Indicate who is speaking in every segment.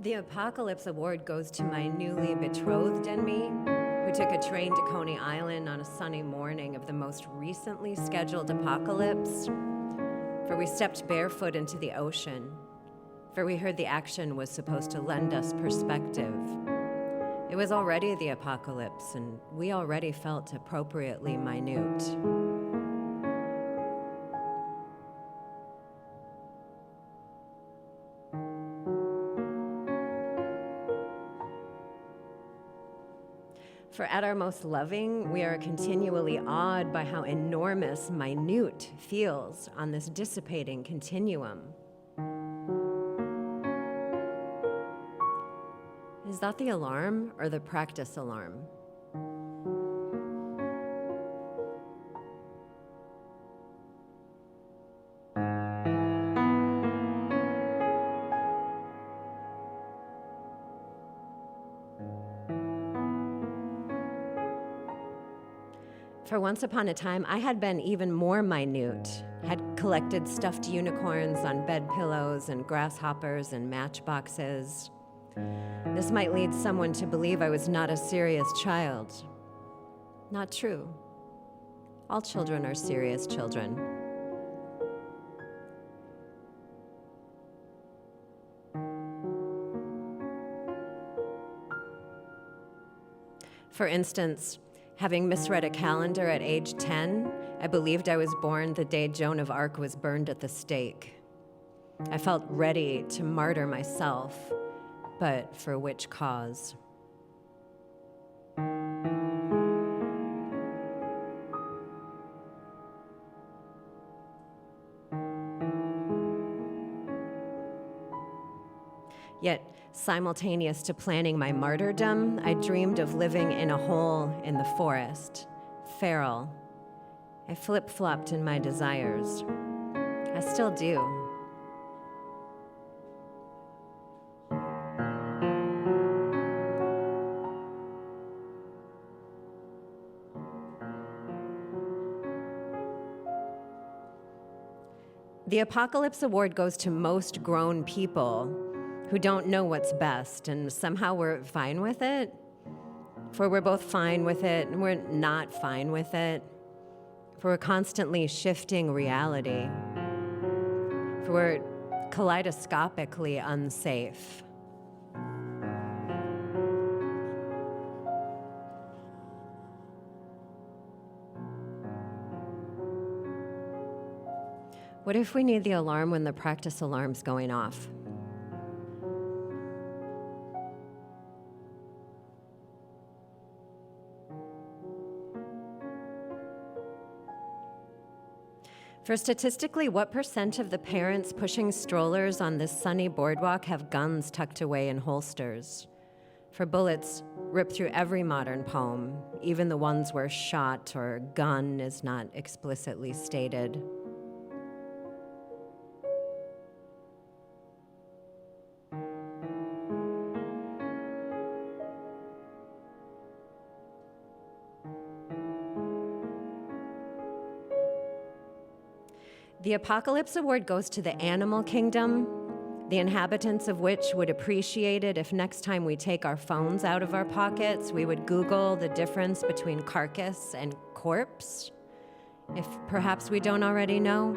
Speaker 1: The Apocalypse Award goes to my newly betrothed and me, who took a train to Coney Island on a sunny morning of the most recently scheduled apocalypse. For we stepped barefoot into the ocean, for we heard the action was supposed to lend us perspective. It was already the apocalypse, and we already felt appropriately minute. For at our most loving, we are continually awed by how enormous minute feels on this dissipating continuum. Is that the alarm or the practice alarm? For once upon a time, I had been even more minute, had collected stuffed unicorns on bed pillows and grasshoppers and matchboxes. This might lead someone to believe I was not a serious child. Not true. All children are serious children. For instance, having misread a calendar at age 10, I believed I was born the day Joan of Arc was burned at the stake. I felt ready to martyr myself, but for which cause? Yet, simultaneous to planning my martyrdom, I dreamed of living in a hole in the forest, feral. I flip-flopped in my desires. I still do. The Apocalypse Award goes to most grown people who don't know what's best, and somehow we're fine with it. For we're both fine with it, and we're not fine with it. For we're constantly shifting reality. For we're kaleidoscopically unsafe. What if we need the alarm when the practice alarm's going off? For statistically, what % of the parents pushing strollers on this sunny boardwalk have guns tucked away in holsters? For bullets rip through every modern poem, even the ones where shot or gun is not explicitly stated. The Apocalypse Award goes to the animal kingdom, the inhabitants of which would appreciate it if next time we take our phones out of our pockets, we would Google the difference between carcass and corpse, if perhaps we don't already know.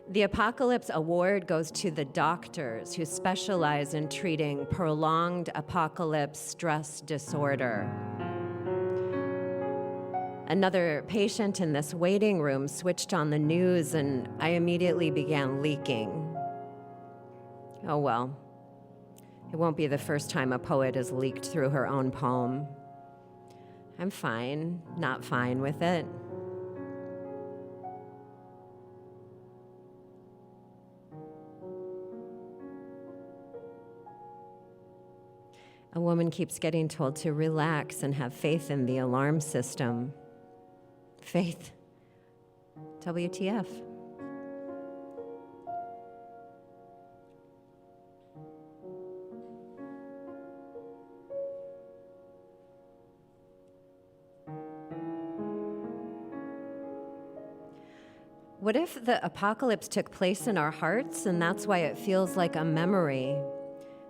Speaker 1: The Apocalypse Award goes to the doctors who specialize in treating prolonged apocalypse stress disorder. Another patient in this waiting room switched on the news, and I immediately began leaking. Oh well, it won't be the first time a poet has leaked through her own poem. I'm fine, not fine with it. A woman keeps getting told to relax and have faith in the alarm system. Faith. WTF. What if the apocalypse took place in our hearts and that's why it feels like a memory?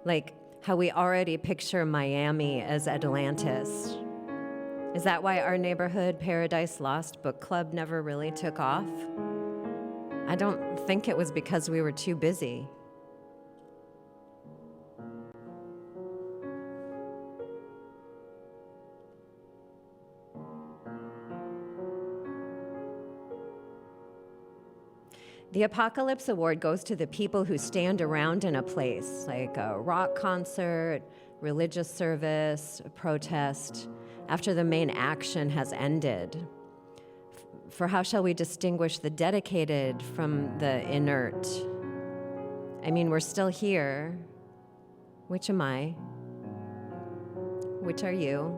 Speaker 1: Like how we already picture Miami as Atlantis. Is that why our neighborhood Paradise Lost book club never really took off? I don't think it was because we were too busy. The Apocalypse Award goes to the people who stand around in a place, like a rock concert, religious service, a protest, after the main action has ended. For how shall we distinguish the dedicated from the inert? I mean, we're still here. Which am I? Which are you?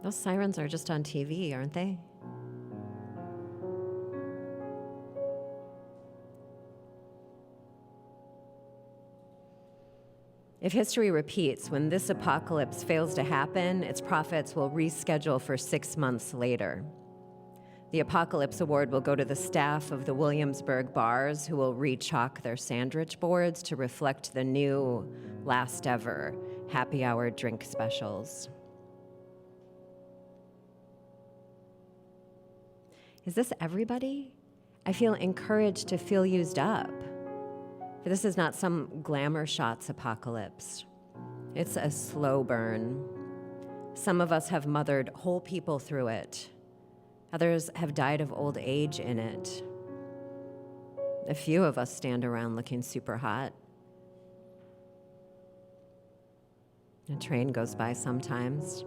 Speaker 1: Those sirens are just on TV, aren't they? If history repeats, when this apocalypse fails to happen, its prophets will reschedule for 6 months later. The Apocalypse Award will go to the staff of the Williamsburg bars, who will re-chalk their sandwich boards to reflect the new, last ever happy hour drink specials. Is this everybody? I feel encouraged to feel used up. For this is not some glamour shots apocalypse. It's a slow burn. Some of us have mothered whole people through it. Others have died of old age in it. A few of us stand around looking super hot. A train goes by sometimes.